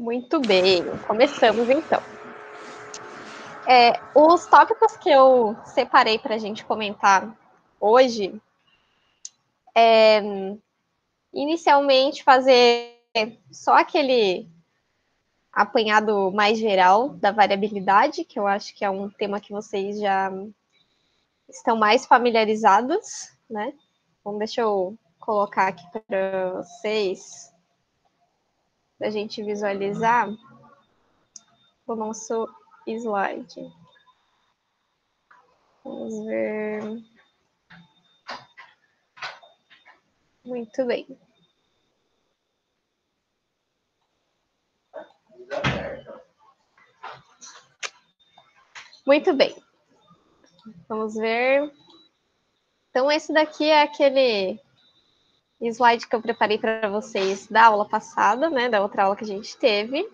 Muito bem, começamos então. Os tópicos que eu separei para a gente comentar hoje inicialmente fazer só aquele apanhado mais geral da variabilidade, que eu acho que é um tema que vocês já estão mais familiarizados, né? Então, deixa eu colocar aqui para vocês, para a gente visualizar o nosso slide. Vamos ver. Muito bem. Muito bem. Vamos ver. Então, esse daqui é aquele slide que eu preparei para vocês da aula passada, né? Da outra aula que a gente teve.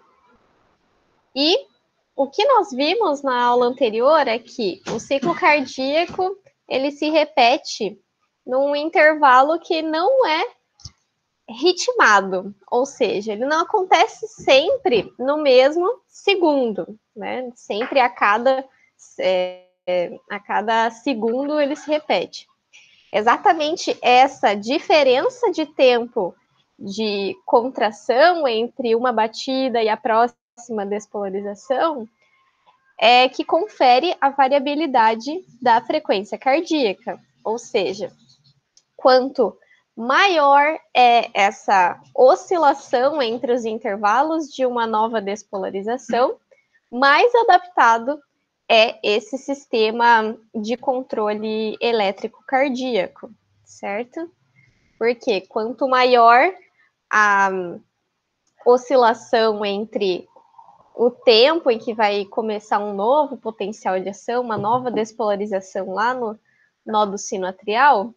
E o que nós vimos na aula anterior é que o ciclo cardíaco ele se repete num intervalo que não é ritmado, ou seja, ele não acontece sempre no mesmo segundo, né? Sempre a cada segundo ele se repete. Exatamente essa diferença de tempo de contração entre uma batida e a próxima despolarização é que confere a variabilidade da frequência cardíaca, ou seja, quanto maior é essa oscilação entre os intervalos de uma nova despolarização, mais adaptado é esse sistema de controle elétrico cardíaco, certo? Porque quanto maior a oscilação entre o tempo em que vai começar um novo potencial de ação, uma nova despolarização lá no nódo sinoatrial,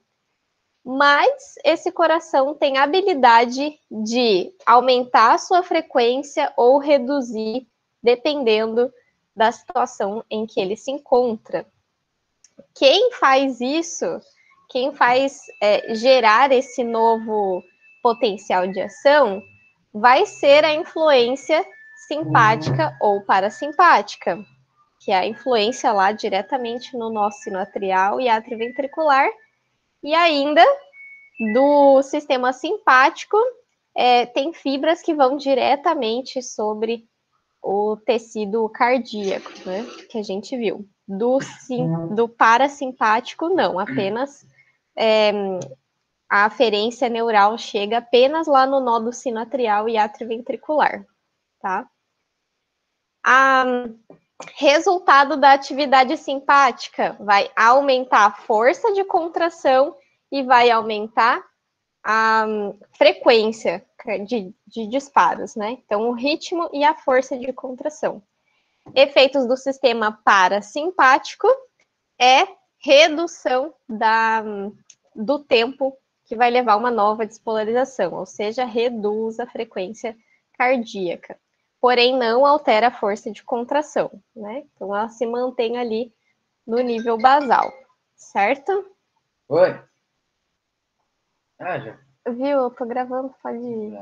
mas esse coração tem a habilidade de aumentar a sua frequência ou reduzir, dependendo da situação em que ele se encontra. Quem faz isso, quem faz gerar esse novo potencial de ação, vai ser a influência simpática ou parasimpática, que é a influência lá diretamente no nosso sinoatrial e atrioventricular, e ainda do sistema simpático, tem fibras que vão diretamente sobre o tecido cardíaco, né, que a gente viu. Do parasimpático, não, apenas a aferência neural chega apenas lá no nódo sinoatrial e atrioventricular, tá? Resultado da atividade simpática vai aumentar a força de contração e vai aumentar a frequência de disparos, né? Então, o ritmo e a força de contração. Efeitos do sistema parasimpático é redução do tempo que vai levar uma nova despolarização, ou seja, reduz a frequência cardíaca. Porém, não altera a força de contração, né? Então, ela se mantém ali no nível basal, certo? Oi? Já. Viu? Eu tô gravando, pode ir.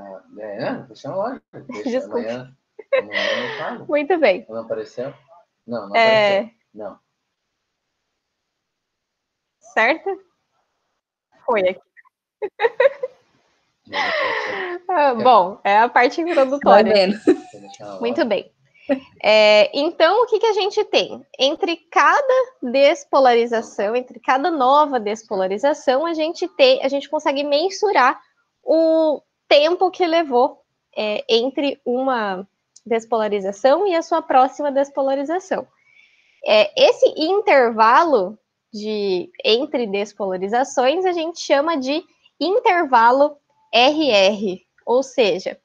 Deixa lá. Deixa amanhã eu falo. Muito bem. Não apareceu? Não apareceu. Não. Certo? Foi aqui. Bom, é a parte introdutória. Vai vendo. Muito bem. Então, o que a gente tem? Entre cada despolarização, entre cada nova despolarização, a gente consegue mensurar o tempo que levou entre uma despolarização e a sua próxima despolarização. Esse intervalo entre despolarizações a gente chama de intervalo RR, ou seja,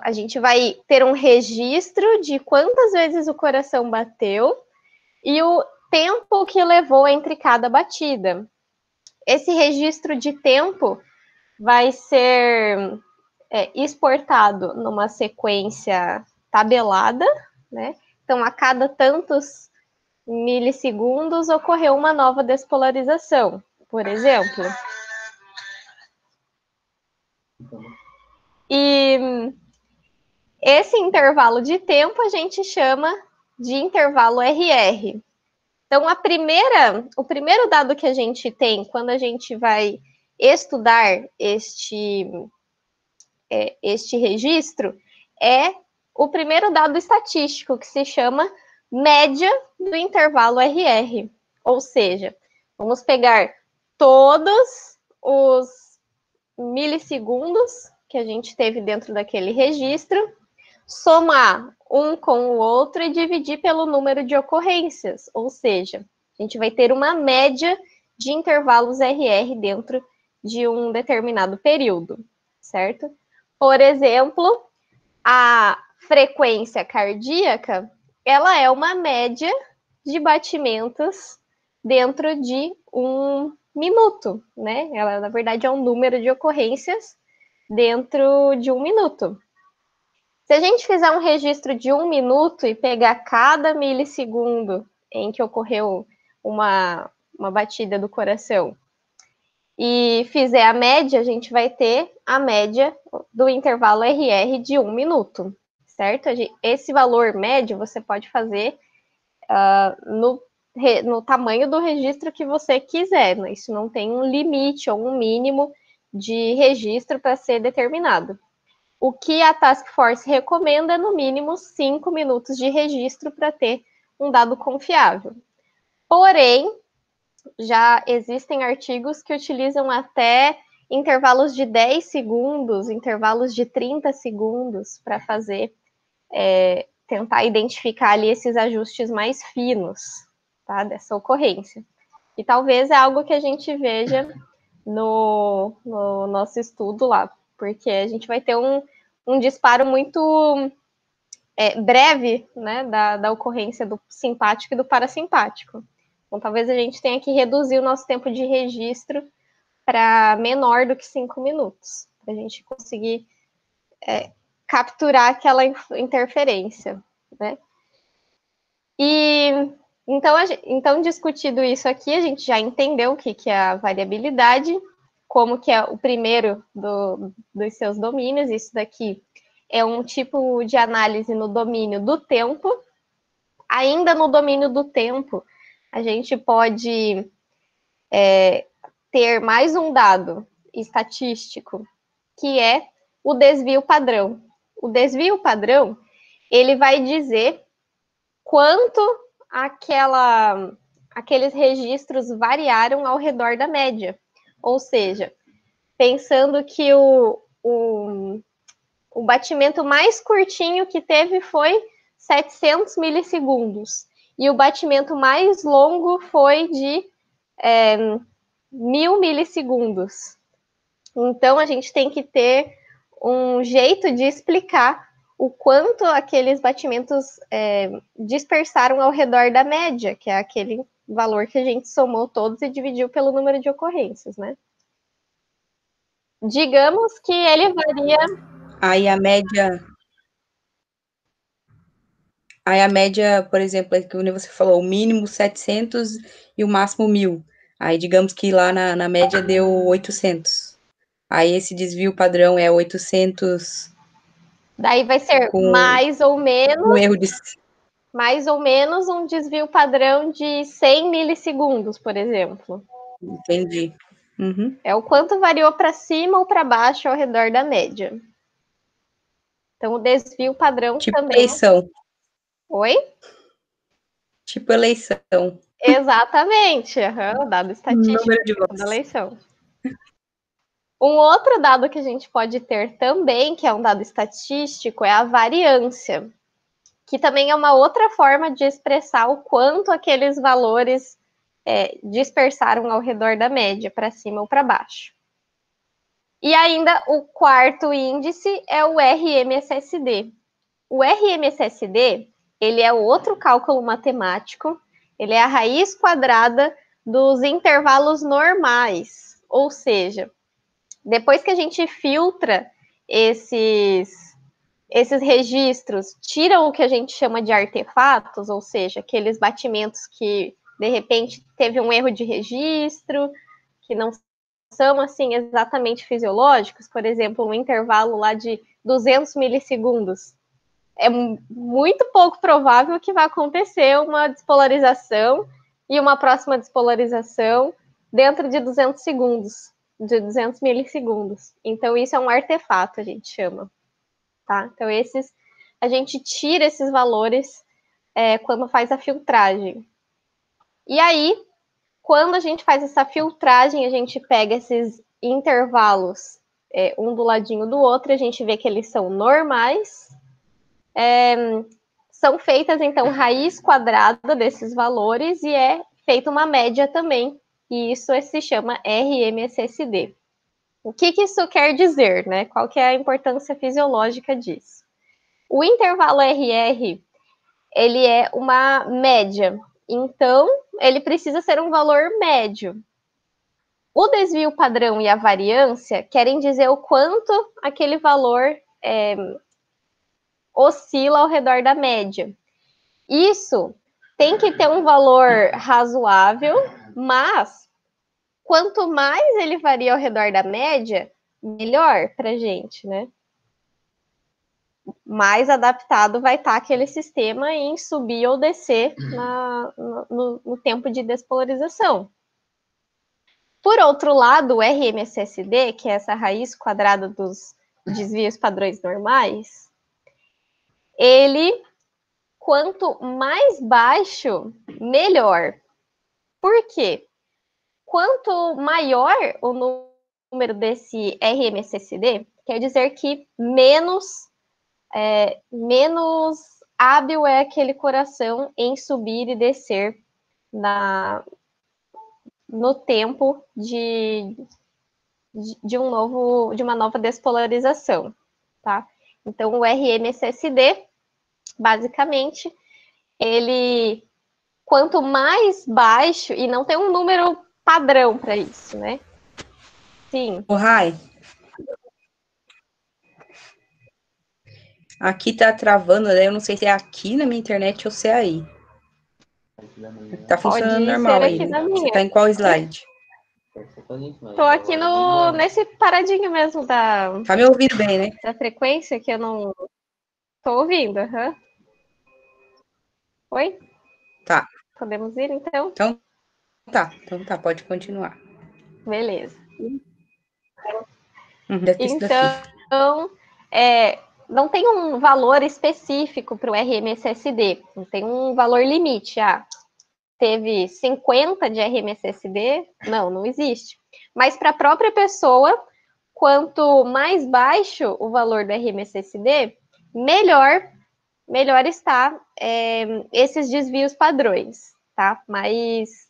a gente vai ter um registro de quantas vezes o coração bateu e o tempo que levou entre cada batida. Esse registro de tempo vai ser exportado numa sequência tabelada, né? Então, a cada tantos milissegundos ocorreu uma nova despolarização, por exemplo. E Esse intervalo de tempo a gente chama de intervalo RR. Então, o primeiro dado que a gente tem quando a gente vai estudar este registro é o primeiro dado estatístico, que se chama média do intervalo RR. Ou seja, vamos pegar todos os milissegundos que a gente teve dentro daquele registro, somar um com o outro e dividir pelo número de ocorrências. Ou seja, a gente vai ter uma média de intervalos RR dentro de um determinado período, certo? Por exemplo, a frequência cardíaca, ela é uma média de batimentos dentro de um minuto, né? Ela, na verdade, é um número de ocorrências dentro de um minuto. Se a gente fizer um registro de 1 minuto e pegar cada milissegundo em que ocorreu uma batida do coração e fizer a média, a gente vai ter a média do intervalo RR de 1 minuto, certo? Esse valor médio você pode fazer no tamanho do registro que você quiser, né? Isso não tem um limite ou um mínimo de registro para ser determinado. O que a Task Force recomenda é, no mínimo, 5 minutos de registro para ter um dado confiável. Porém, já existem artigos que utilizam até intervalos de 10 segundos, intervalos de 30 segundos para fazer, tentar identificar ali esses ajustes mais finos, tá, dessa ocorrência. E talvez é algo que a gente veja no nosso estudo lá, porque a gente vai ter um disparo muito breve, né, da ocorrência do simpático e do parasimpático. Então, talvez a gente tenha que reduzir o nosso tempo de registro para menor do que 5 minutos, para a gente conseguir capturar aquela interferência, né? E então, discutido isso aqui, a gente já entendeu o que é a variabilidade, como que é o primeiro dos seus domínios. Isso daqui é um tipo de análise no domínio do tempo. Ainda no domínio do tempo, a gente pode ter mais um dado estatístico, que é o desvio padrão. O desvio padrão, ele vai dizer quanto aqueles registros variaram ao redor da média. Ou seja, pensando que o batimento mais curtinho que teve foi 700 milissegundos, e o batimento mais longo foi de 1000 milissegundos. Então, a gente tem que ter um jeito de explicar o quanto aqueles batimentos dispersaram ao redor da média, que é aquele valor que a gente somou todos e dividiu pelo número de ocorrências, né? Digamos que ele varia... Aí a média, por exemplo, é que você falou, o mínimo 700 e o máximo 1000. Aí, digamos que lá na média deu 800. Aí, esse desvio padrão é 800... Daí vai ser mais ou menos... Um erro de... Mais ou menos um desvio padrão de 100 milissegundos, por exemplo. Entendi. Uhum. É o quanto variou para cima ou para baixo ao redor da média. Então, o desvio padrão tipo também... eleição. Oi? Tipo eleição. Exatamente. O dado estatístico da eleição. Um outro dado que a gente pode ter também, que é um dado estatístico, é a variância, que também é uma outra forma de expressar o quanto aqueles valores dispersaram ao redor da média, para cima ou para baixo. E ainda o quarto índice é o RMSSD. O RMSSD, ele é outro cálculo matemático, ele é a raiz quadrada dos intervalos normais, ou seja, depois que a gente filtra esses registros, tira o que a gente chama de artefatos, ou seja, aqueles batimentos que, de repente, teve um erro de registro, que não são, assim, exatamente fisiológicos, por exemplo, um intervalo lá de 200 milissegundos, é muito pouco provável que vai acontecer uma despolarização e uma próxima despolarização dentro de 200 segundos, de 200 milissegundos. Então, isso é um artefato, a gente chama. Tá? Então, a gente tira esses valores quando faz a filtragem. E aí, quando a gente faz essa filtragem, a gente pega esses intervalos, um do ladinho do outro, a gente vê que eles são normais. São feitas, então, raiz quadrada desses valores e é feita uma média também. E isso se chama RMSSD. O que isso quer dizer, né? Qual que é a importância fisiológica disso? O intervalo RR, ele é uma média. Então, ele precisa ser um valor médio. O desvio padrão e a variância querem dizer o quanto aquele valor oscila ao redor da média. Isso tem que ter um valor razoável, mas quanto mais ele varia ao redor da média, melhor para a gente, né? Mais adaptado vai estar aquele sistema em subir ou descer no tempo de despolarização. Por outro lado, o RMSSD, que é essa raiz quadrada dos desvios padrões normais, ele, quanto mais baixo, melhor. Por quê? Quanto maior o número desse RMSSD, quer dizer que menos hábil é aquele coração em subir e descer no tempo de uma nova despolarização, tá? Então, o RMSSD, basicamente, ele, quanto mais baixo, e não tem um número padrão para isso, né? Sim. O Rai, aqui tá travando, né? Eu não sei se é aqui na minha internet ou se é aí. Tá funcionando normal aí, né? Você tá em qual slide? Tô aqui nesse paradinho mesmo Tá me ouvindo bem, né? da frequência, que eu não tô ouvindo. Uhum. Oi? Tá. Podemos ir, então? Então tá, pode continuar. Beleza. Deve ter sido aqui. Então, não tem um valor específico para o RMSSD, não tem um valor limite. Teve 50 de RMSSD? Não existe. Mas para a própria pessoa, quanto mais baixo o valor do RMSSD, melhor está esses desvios padrões, tá? Mas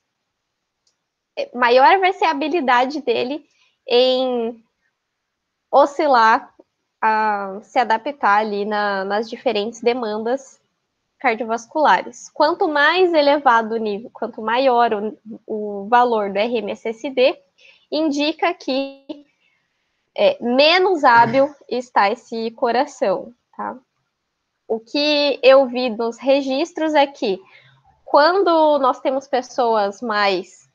maior vai ser a habilidade dele em oscilar, se adaptar ali nas diferentes demandas cardiovasculares. Quanto mais elevado o nível, quanto maior o valor do RMSSD, indica que menos hábil está esse coração, tá? O que eu vi nos registros é que quando nós temos pessoas mais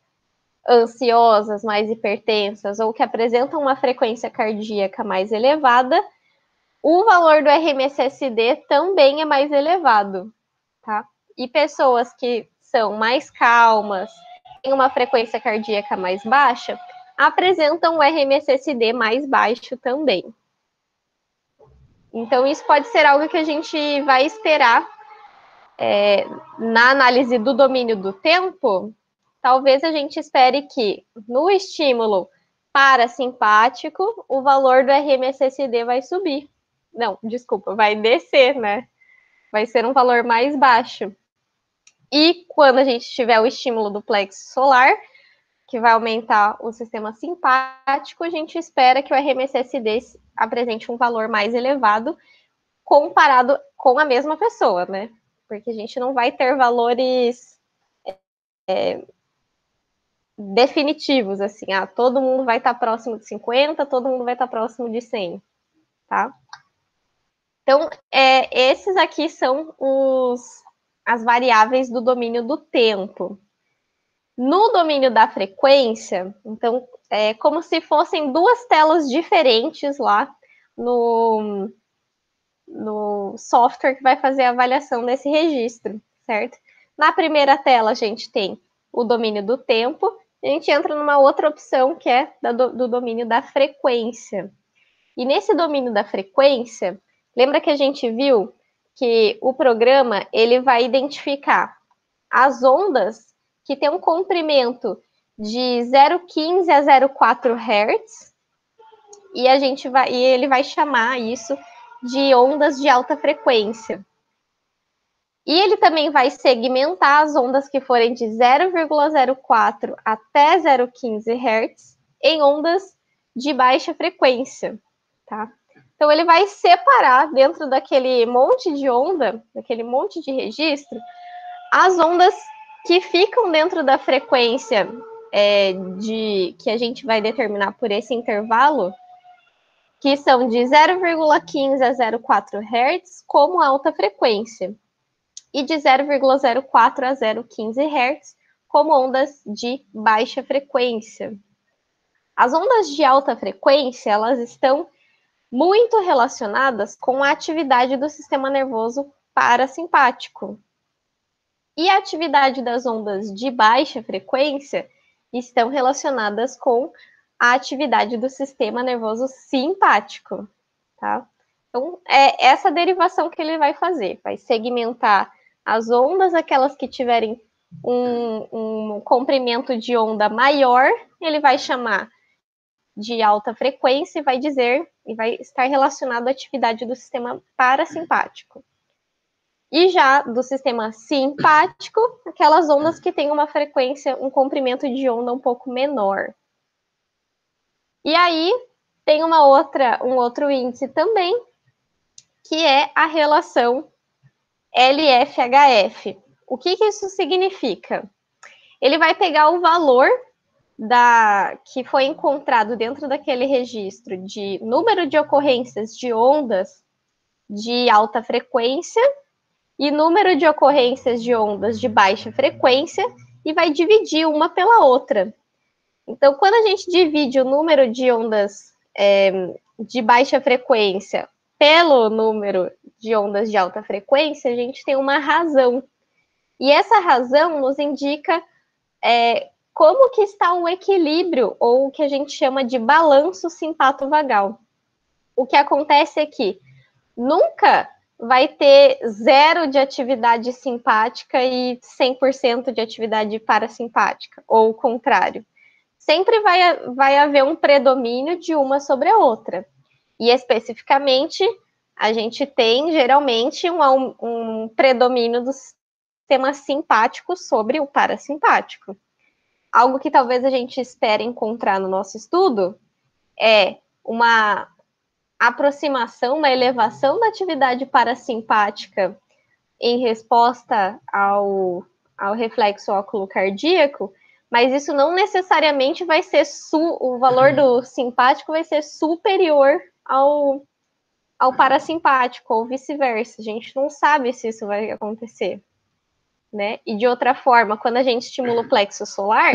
ansiosas, mais hipertensas, ou que apresentam uma frequência cardíaca mais elevada, o valor do RMSSD também é mais elevado, tá? E pessoas que são mais calmas, têm uma frequência cardíaca mais baixa, apresentam um RMSSD mais baixo também. Então, isso pode ser algo que a gente vai esperar na análise do domínio do tempo. Talvez a gente espere que no estímulo parasimpático o valor do RMSSD vai subir. Não, desculpa, vai descer, né? Vai ser um valor mais baixo. E quando a gente tiver o estímulo do plexo solar, que vai aumentar o sistema simpático, a gente espera que o RMSSD apresente um valor mais elevado comparado com a mesma pessoa, né? Porque a gente não vai ter valores definitivos, assim, todo mundo vai estar próximo de 50, todo mundo vai estar próximo de 100, tá? Então, esses aqui são as variáveis do domínio do tempo. No domínio da frequência, então, é como se fossem duas telas diferentes lá no no software que vai fazer a avaliação desse registro, certo? Na primeira tela, a gente tem o domínio do tempo, a gente entra numa outra opção que é do domínio da frequência. E nesse domínio da frequência, lembra que a gente viu que o programa ele vai identificar as ondas que tem um comprimento de 0,15 a 0,4 Hz, e ele vai chamar isso de ondas de alta frequência. E ele também vai segmentar as ondas que forem de 0,04 até 0,15 Hz em ondas de baixa frequência, tá? Então ele vai separar dentro daquele monte de onda, daquele monte de registro, as ondas que ficam dentro da frequência que a gente vai determinar por esse intervalo, que são de 0,15 a 0,4 Hz como alta frequência, e de 0,04 a 0,15 Hz como ondas de baixa frequência. As ondas de alta frequência, elas estão muito relacionadas com a atividade do sistema nervoso parasimpático. E a atividade das ondas de baixa frequência estão relacionadas com a atividade do sistema nervoso simpático, tá? Então, é essa derivação que ele vai fazer, vai segmentar as ondas, aquelas que tiverem um comprimento de onda maior, ele vai chamar de alta frequência e vai dizer, e vai estar relacionado à atividade do sistema parasimpático. E já do sistema simpático, aquelas ondas que têm uma frequência, um comprimento de onda um pouco menor. E aí tem um outro índice também, que é a relação LF-HF. O que isso significa? Ele vai pegar o valor que foi encontrado dentro daquele registro de número de ocorrências de ondas de alta frequência e número de ocorrências de ondas de baixa frequência e vai dividir uma pela outra. Então, quando a gente divide o número de ondas de baixa frequência pelo número de ondas de alta frequência, a gente tem uma razão. E essa razão nos indica como que está o equilíbrio, ou o que a gente chama de balanço simpato-vagal. O que acontece é que nunca vai ter 0 de atividade simpática e 100% de atividade parasimpática, ou o contrário. Sempre vai haver um predomínio de uma sobre a outra. E especificamente, a gente tem geralmente um predomínio do sistema simpático sobre o parasimpático. Algo que talvez a gente espere encontrar no nosso estudo é uma aproximação, uma elevação da atividade parasimpática em resposta ao reflexo óculo cardíaco, mas isso não necessariamente vai ser o valor do simpático vai ser superior ao parasimpático, ou vice-versa. A gente não sabe se isso vai acontecer, né? E de outra forma, quando a gente estimula o plexo solar,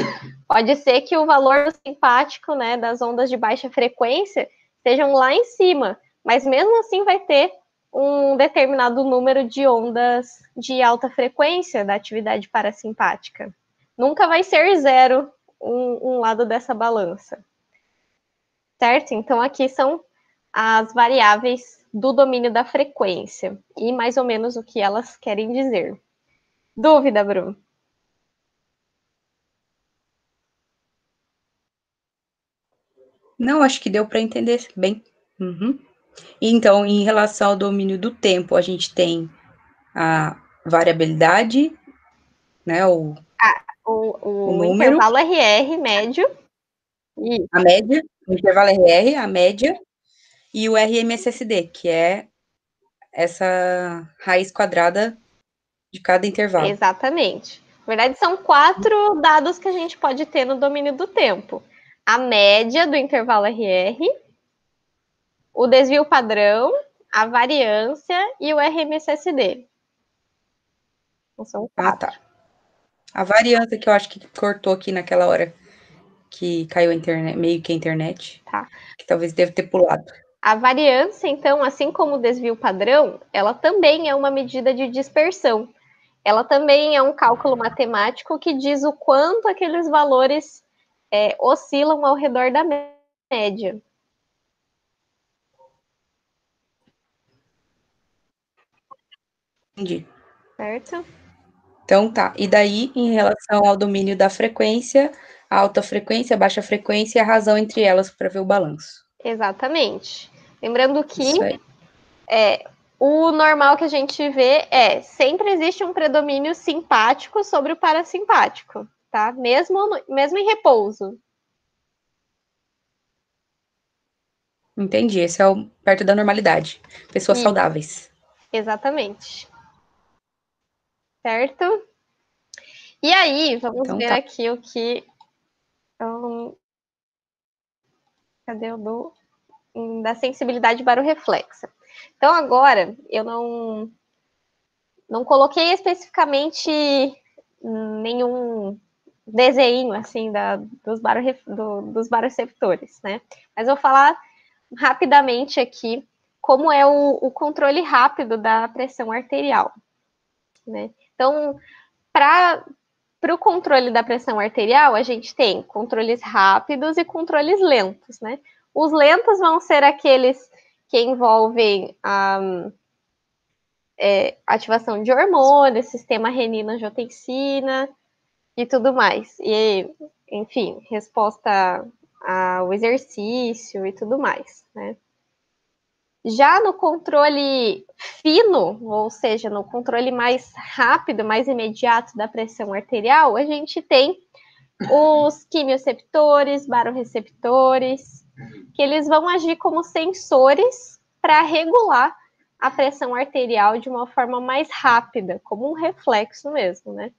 pode ser que o valor do simpático, né, das ondas de baixa frequência, estejam lá em cima, mas mesmo assim vai ter um determinado número de ondas de alta frequência da atividade parasimpática. Nunca vai ser 0 um lado dessa balança. Certo? Então, aqui são as variáveis do domínio da frequência e mais ou menos o que elas querem dizer. Dúvida, Bruno? Não, acho que deu para entender bem. Uhum. Então, em relação ao domínio do tempo, a gente tem a variabilidade, né, o número, intervalo RR médio. a média, o intervalo RR, a média, e o RMSSD, que é essa raiz quadrada de cada intervalo. Exatamente. Na verdade, são 4 dados que a gente pode ter no domínio do tempo. A média do intervalo RR, o desvio padrão, a variância e o RMSSD. Então, são 4. Tá. A variância que eu acho que cortou aqui naquela hora que caiu a internet, meio que a internet, Tá. que talvez deve ter pulado. A variância, então, assim como o desvio padrão, ela também é uma medida de dispersão. Ela também é um cálculo matemático que diz o quanto aqueles valores oscilam ao redor da média. Entendi. Certo? Então, tá. E daí, em relação ao domínio da frequência, a alta frequência, a baixa frequência e a razão entre elas para ver o balanço. Exatamente. Lembrando que Isso aí. o normal que a gente vê sempre existe um predomínio simpático sobre o parasimpático, tá? Mesmo em repouso. Entendi. Esse é o perto da normalidade. Pessoas Isso, saudáveis. exatamente. Certo? E aí, vamos Então, ver tá. aqui o que. Cadê o da sensibilidade barorreflexa? Então, agora, eu não coloquei especificamente nenhum desenho assim dos baroreceptores, né? Mas eu vou falar rapidamente aqui como é o controle rápido da pressão arterial, né? Então, para o controle da pressão arterial, a gente tem controles rápidos e controles lentos, né? Os lentos vão ser aqueles que envolvem ativação de hormônios, sistema renina-angiotensina e tudo mais. E, enfim, resposta ao exercício e tudo mais, né? Já no controle fino, ou seja, no controle mais rápido, mais imediato da pressão arterial, a gente tem os quimioceptores, barorreceptores, que eles vão agir como sensores para regular a pressão arterial de uma forma mais rápida, como um reflexo mesmo, né?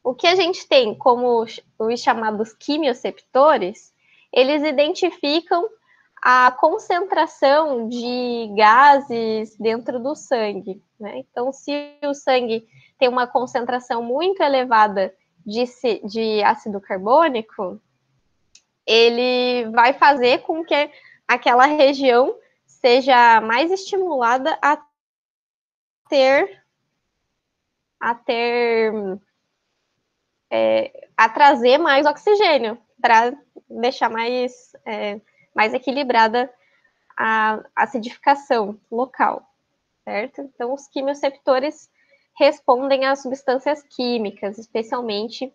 O que a gente tem como os chamados quimioceptores, eles identificam a concentração de gases dentro do sangue, né? Então, se o sangue tem uma concentração muito elevada de ácido carbônico, ele vai fazer com que aquela região seja mais estimulada a trazer mais oxigênio para deixar mais equilibrada a acidificação local, certo? Então, os quimioceptores respondem às substâncias químicas, especialmente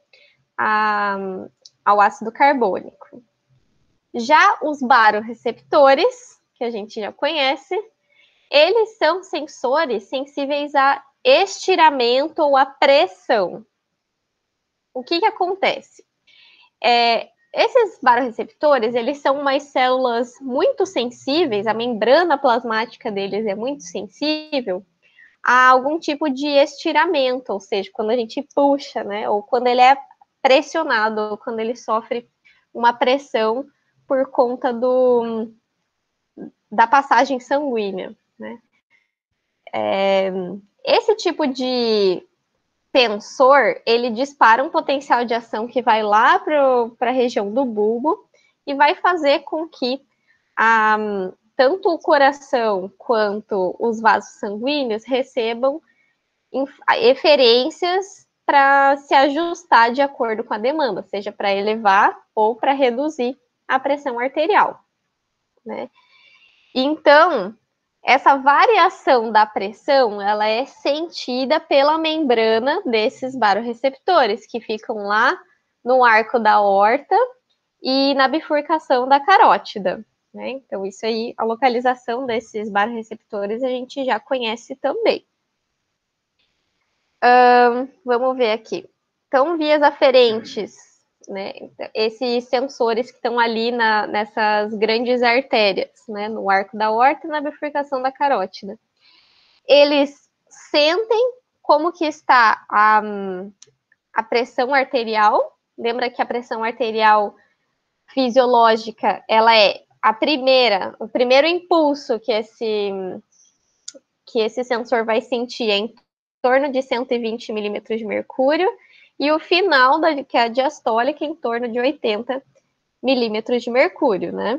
ao ácido carbônico. Já os barorreceptores, que a gente já conhece, eles são sensores sensíveis a estiramento ou a pressão. O que acontece? Esses barorreceptores, eles são umas células muito sensíveis, a membrana plasmática deles é muito sensível a algum tipo de estiramento, ou seja, quando a gente puxa, né, ou quando ele é pressionado, ou quando ele sofre uma pressão por conta da passagem sanguínea, né? Esse tipo de tensor, ele dispara um potencial de ação que vai lá para a região do bulbo e vai fazer com que tanto o coração quanto os vasos sanguíneos recebam eferências para se ajustar de acordo com a demanda, seja para elevar ou para reduzir a pressão arterial, né? Então, essa variação da pressão, ela é sentida pela membrana desses barorreceptores, que ficam lá no arco da aorta e na bifurcação da carótida, né? Então, isso aí, a localização desses barorreceptores, a gente já conhece também. Vamos ver aqui. Então, vias aferentes, né? Esses sensores que estão ali nessas grandes artérias, né? No arco da aorta e na bifurcação da carótida. Eles sentem como que está a pressão arterial. Lembra que a pressão arterial fisiológica, ela é o primeiro impulso que esse sensor vai sentir é em torno de 120 milímetros de mercúrio, e o final, que é a diastólica, em torno de 80 milímetros de mercúrio, né?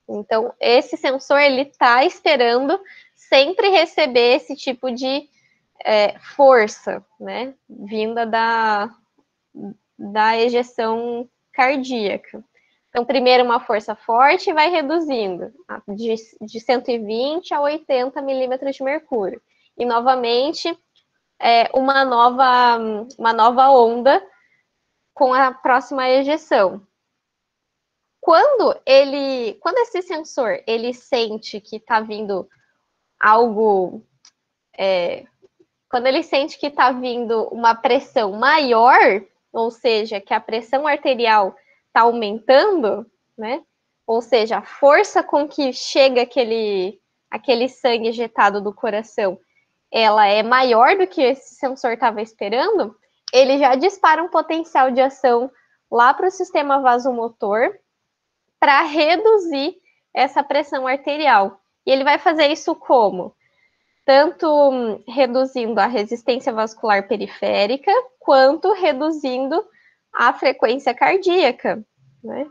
Então, esse sensor, ele está esperando sempre receber esse tipo de força, né, vinda da ejeção cardíaca. Então, primeiro uma força forte e vai reduzindo de 120 a 80 milímetros de mercúrio. E, novamente, uma nova onda com a próxima ejeção. Quando esse sensor ele sente que está vindo algo, quando ele sente que está vindo uma pressão maior, ou seja, que a pressão arterial está aumentando, né? Ou seja, a força com que chega aquele sangue ejetado do coração, ela é maior do que esse sensor estava esperando, ele já dispara um potencial de ação lá para o sistema vasomotor para reduzir essa pressão arterial. E ele vai fazer isso como? Tanto reduzindo a resistência vascular periférica, quanto reduzindo a frequência cardíaca, né?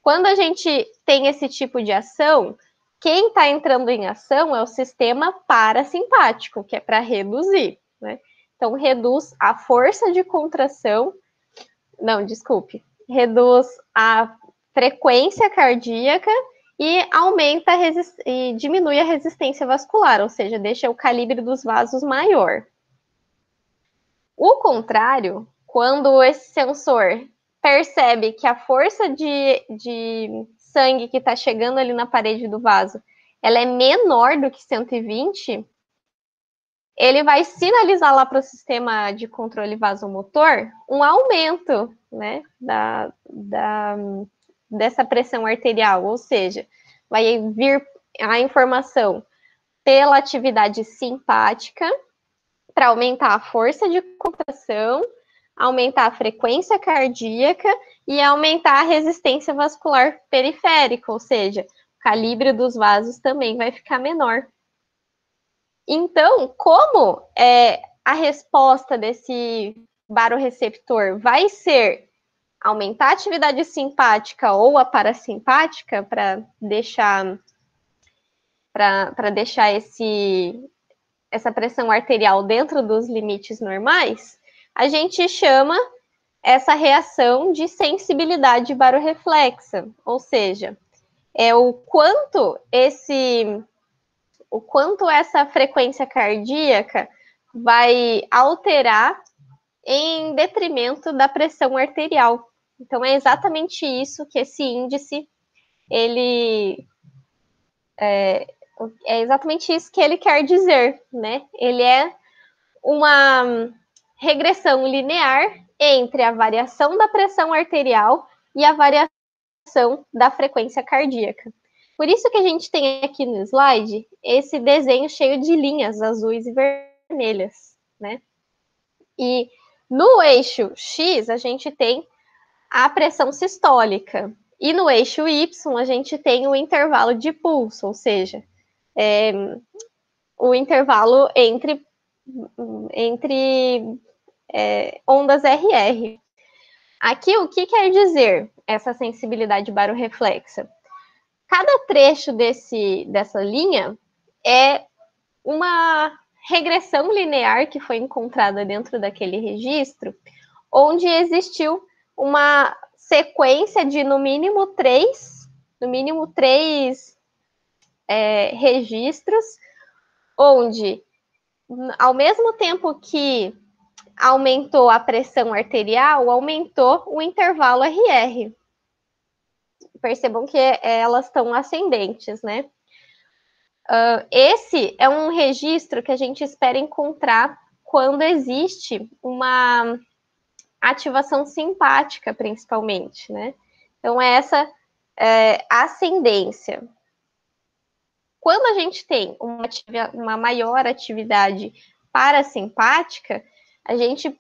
Quando a gente tem esse tipo de ação, quem está entrando em ação é o sistema parasimpático, que é para reduzir, né? Então, reduz a força de contração, reduz a frequência cardíaca e e diminui a resistência vascular, ou seja, deixa o calibre dos vasos maior. O contrário, quando esse sensor percebe que a força de sangue que está chegando ali na parede do vaso, ela é menor do que 120, ele vai sinalizar lá para o sistema de controle vasomotor um aumento, né, dessa pressão arterial, ou seja, vai vir a informação pela atividade simpática para aumentar a força de contração, aumentar a frequência cardíaca e aumentar a resistência vascular periférica, ou seja, o calibre dos vasos também vai ficar menor. Então, como a resposta desse baroreceptor vai ser aumentar a atividade simpática ou a parasimpática para deixar essa pressão arterial dentro dos limites normais, a gente chama essa reação de sensibilidade barorreflexa, ou seja, é o quanto essa frequência cardíaca vai alterar em detrimento da pressão arterial. Então, é exatamente isso que esse índice, é exatamente isso que ele quer dizer, né? Ele é uma regressão linear entre a variação da pressão arterial e a variação da frequência cardíaca. Por isso que a gente tem aqui no slide esse desenho cheio de linhas azuis e vermelhas, né? E no eixo X, a gente tem a pressão sistólica. E no eixo Y, a gente tem o intervalo de pulso, ou seja, o intervalo entre ondas RR. Aqui, o que quer dizer essa sensibilidade barorreflexa? Cada trecho dessa linha é uma regressão linear que foi encontrada dentro daquele registro, onde existiu uma sequência de no mínimo três registros, onde, ao mesmo tempo que aumentou a pressão arterial, aumentou o intervalo RR. Percebam que elas estão ascendentes, né? Esse é um registro que a gente espera encontrar quando existe uma ativação simpática, principalmente, né? Então, essa ascendência. Quando a gente tem uma maior atividade parasimpática, a gente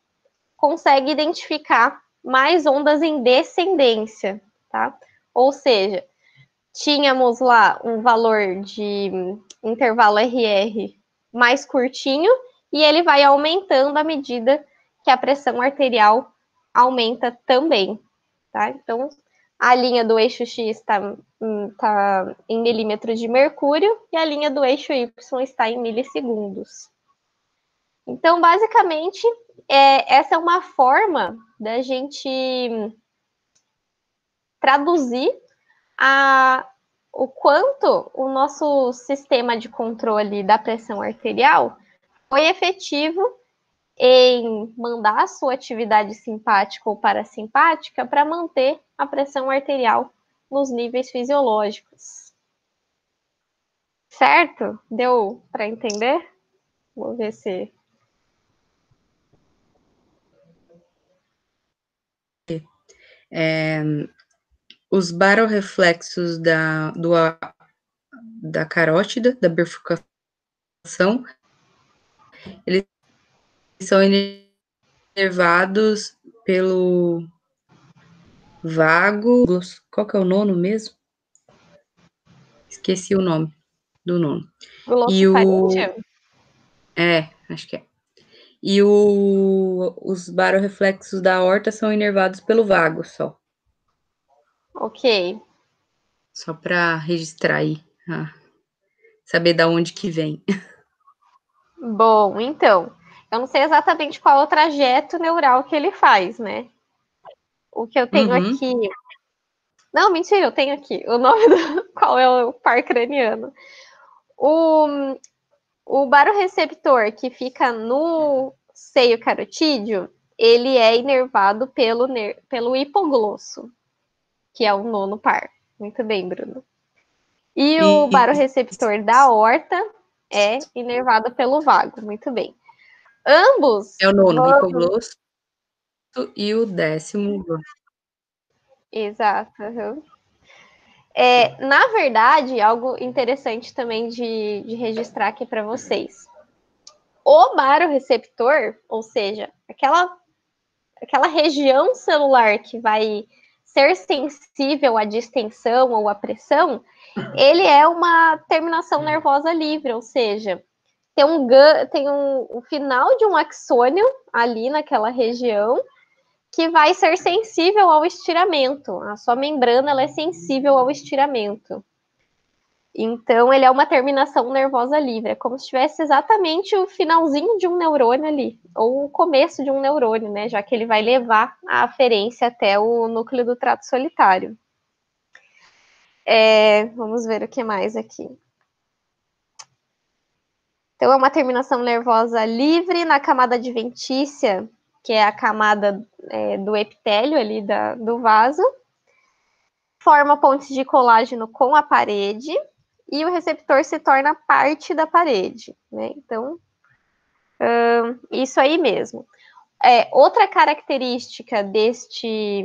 consegue identificar mais ondas em descendência, tá? Ou seja, tínhamos lá um valor de intervalo RR mais curtinho e ele vai aumentando à medida que a pressão arterial aumenta também, tá? Então, A linha do eixo X está em milímetros de mercúrio e a linha do eixo Y está em milissegundos. Então, basicamente, essa é uma forma da gente traduzir o quanto o nosso sistema de controle da pressão arterial foi efetivo em mandar a sua atividade simpática ou parasimpática para manter a pressão arterial nos níveis fisiológicos. Certo? Deu para entender? Vou ver se... Os barorreflexos da carótida, da bifurcação, eles são inervados pelo vago. Qual que é o nono mesmo? Esqueci o nome do nono. Glossofaríngeo? Acho que é. E os barorreflexos da aorta são inervados pelo vago só. Ok. Só para registrar aí, saber da onde que vem. Bom, então, eu não sei exatamente qual é o trajeto neural que ele faz, né? O que eu tenho aqui... Não, mentira, eu tenho aqui o nome qual é o par craniano. O barorreceptor que fica no seio carotídeo, ele é inervado pelo hipoglosso, que é o nono par. Muito bem, Bruno. E o barorreceptor da aorta é inervado pelo vago. Muito bem. Ambos... É o nono, hipoglosso e o 10º. Exato. Uhum. Na verdade, algo interessante também de registrar aqui para vocês. O barorreceptor, ou seja, aquela região celular que vai ser sensível à distensão ou à pressão, ele é uma terminação nervosa livre, ou seja, tem um final de um axônio ali naquela região que vai ser sensível ao estiramento. A sua membrana ela é sensível ao estiramento. Então, ele é uma terminação nervosa livre. É como se tivesse exatamente o finalzinho de um neurônio ali, ou o começo de um neurônio, né? Já que ele vai levar a aferência até o núcleo do trato solitário. Vamos ver o que mais aqui. Então, é uma terminação nervosa livre na camada adventícia, que é a camada do epitélio ali do vaso. Forma pontes de colágeno com a parede e o receptor se torna parte da parede, né? Então, isso aí mesmo. Outra característica deste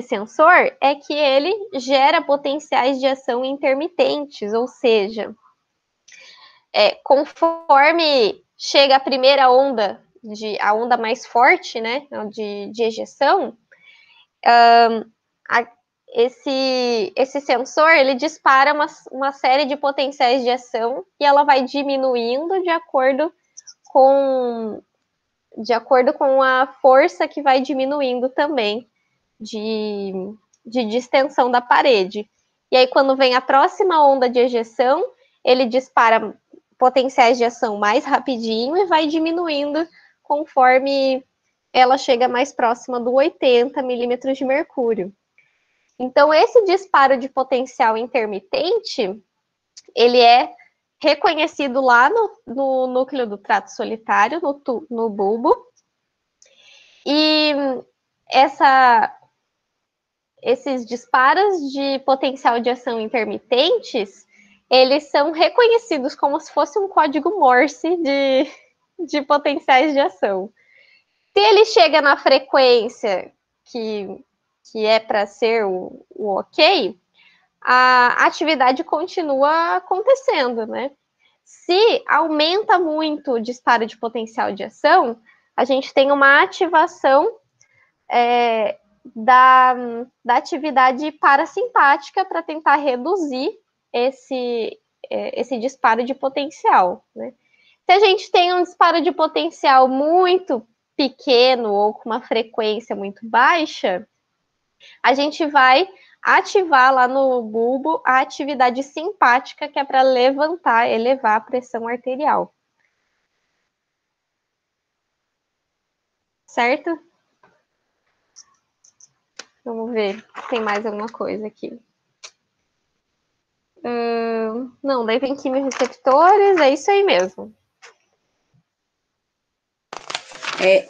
sensor é que ele gera potenciais de ação intermitentes, ou seja, conforme chega a primeira onda, a onda mais forte, né, de ejeção, esse sensor, ele dispara uma série de potenciais de ação e ela vai diminuindo de acordo com a força que vai diminuindo também de distensão da parede. E aí, quando vem a próxima onda de ejeção, ele dispara potenciais de ação mais rapidinho e vai diminuindo conforme ela chega mais próxima do 80 milímetros de mercúrio. Então, esse disparo de potencial intermitente, ele é reconhecido lá no núcleo do trato solitário, no bulbo. E esses disparos de potencial de ação intermitentes, eles são reconhecidos como se fosse um código Morse de potenciais de ação. Se ele chega na frequência que é para ser o ok, a atividade continua acontecendo, né? Se aumenta muito o disparo de potencial de ação, a gente tem uma ativação da atividade parasimpática para tentar reduzir esse disparo de potencial, né? Se a gente tem um disparo de potencial muito pequeno ou com uma frequência muito baixa, A gente vai ativar lá no bulbo a atividade simpática, que é para levantar, elevar a pressão arterial. Certo? Vamos ver se tem mais alguma coisa aqui. Não, daí tem quimiorreceptores, é isso aí mesmo. É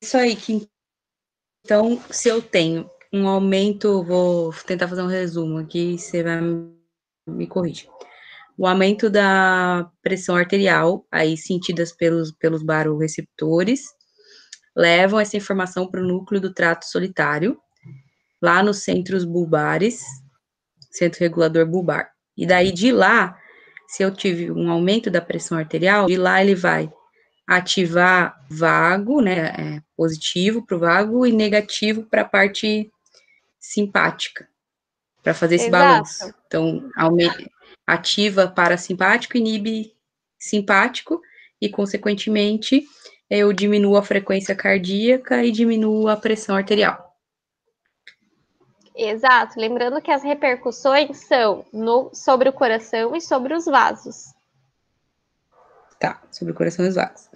isso aí que, então, se eu tenho um aumento, vou tentar fazer um resumo aqui, você vai me corrigir. O aumento da pressão arterial, aí sentidas pelos baroreceptores, levam essa informação para o núcleo do trato solitário, lá nos centros bulbares, centro regulador bulbar. E daí, de lá, se eu tive um aumento da pressão arterial, de lá ele vai ativar vago, né, positivo para o vago e negativo para a parte simpática, para fazer esse balanço. Exato. Então, ativa parasimpático, inibe simpático e, consequentemente, eu diminuo a frequência cardíaca e diminuo a pressão arterial. Exato. Lembrando que as repercussões são sobre o coração e sobre os vasos. Tá, sobre o coração e os vasos.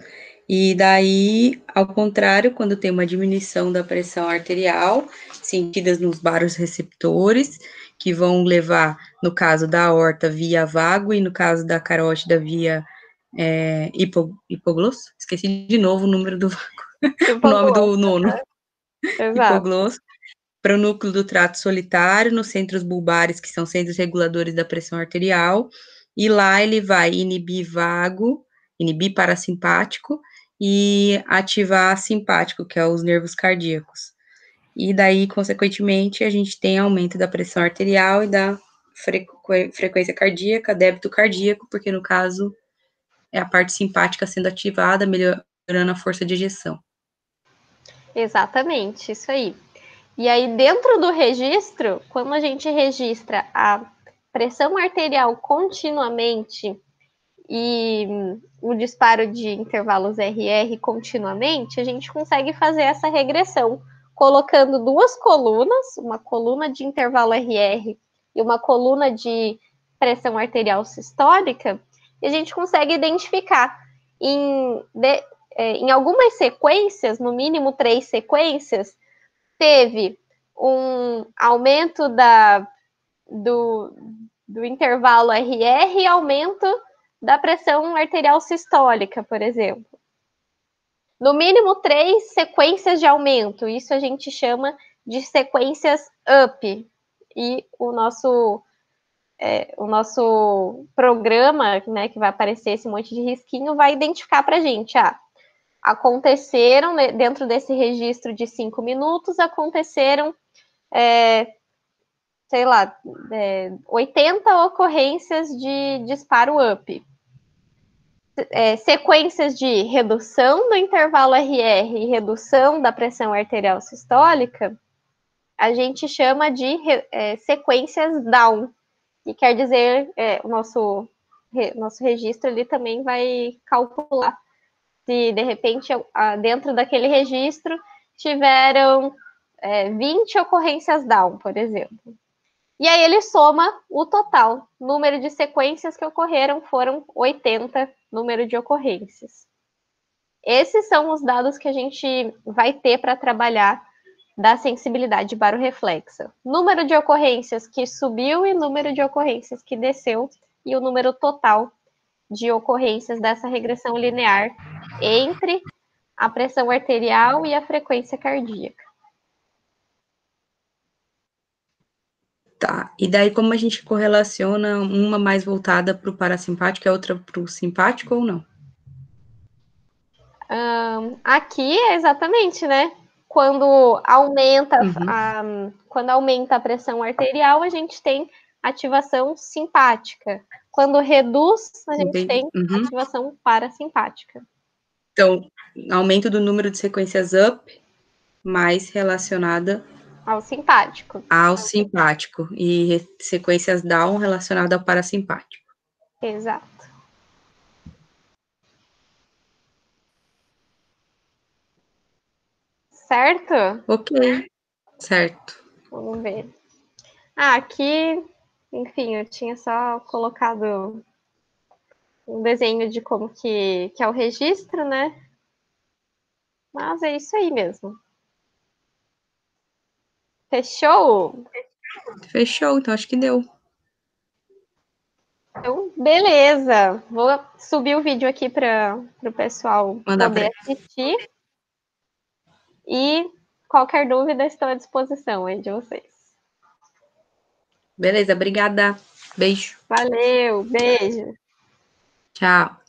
E daí, ao contrário, quando tem uma diminuição da pressão arterial, sentidas nos baroreceptores, que vão levar, no caso da aorta, via vago, e no caso da carótida, via hipoglosso. Esqueci de novo o número do vago, o nome do nono. Hipoglosso. Para o núcleo do trato solitário, nos centros bulbares, que são centros reguladores da pressão arterial, e lá ele vai inibir vago, inibir parasimpático e ativar simpático, que é os nervos cardíacos. E daí, consequentemente, a gente tem aumento da pressão arterial e da frequência cardíaca, débito cardíaco, porque no caso é a parte simpática sendo ativada, melhorando a força de ejeção. Exatamente, isso aí. E aí, dentro do registro, quando a gente registra a pressão arterial continuamente e o disparo de intervalos RR continuamente, a gente consegue fazer essa regressão, colocando duas colunas, uma coluna de intervalo RR e uma coluna de pressão arterial sistólica, e a gente consegue identificar em algumas sequências, no mínimo 3 sequências, teve um aumento do intervalo RR e aumento da pressão arterial sistólica, por exemplo. No mínimo 3 sequências de aumento, isso a gente chama de sequências up. E o nosso programa, né, que vai aparecer esse monte de risquinho, vai identificar para a gente, aconteceram, dentro desse registro de 5 minutos, aconteceram, sei lá, 80 ocorrências de disparo up. Sequências de redução do intervalo RR e redução da pressão arterial sistólica, a gente chama de sequências down, que quer dizer, o nosso registro ali também vai calcular se, de repente, dentro daquele registro, tiveram 20 ocorrências down, por exemplo. E aí ele soma o total. Número de sequências que ocorreram foram 80, número de ocorrências. Esses são os dados que a gente vai ter para trabalhar da sensibilidade barorreflexa. Número de ocorrências que subiu e número de ocorrências que desceu, e o número total de ocorrências dessa regressão linear entre a pressão arterial e a frequência cardíaca. Tá, e daí como a gente correlaciona uma mais voltada para o parasimpático e a outra para o simpático ou não? Aqui é exatamente, né? Quando aumenta, quando aumenta a pressão arterial, a gente tem ativação simpática. Quando reduz, a gente tem ativação parasimpática. Então, aumento do número de sequências up mais relacionada ao simpático. Ao simpático e sequências down relacionada ao parasimpático. Exato. Certo? Ok, certo. Vamos ver. Aqui, enfim, eu tinha só colocado um desenho de como que é o registro, né? Mas é isso aí mesmo. Fechou? Fechou, então acho que deu. Então, beleza. Vou subir o vídeo aqui para o pessoal poder assistir. E qualquer dúvida, estou à disposição aí de vocês. Beleza, obrigada. Beijo. Valeu, beijo. Tchau.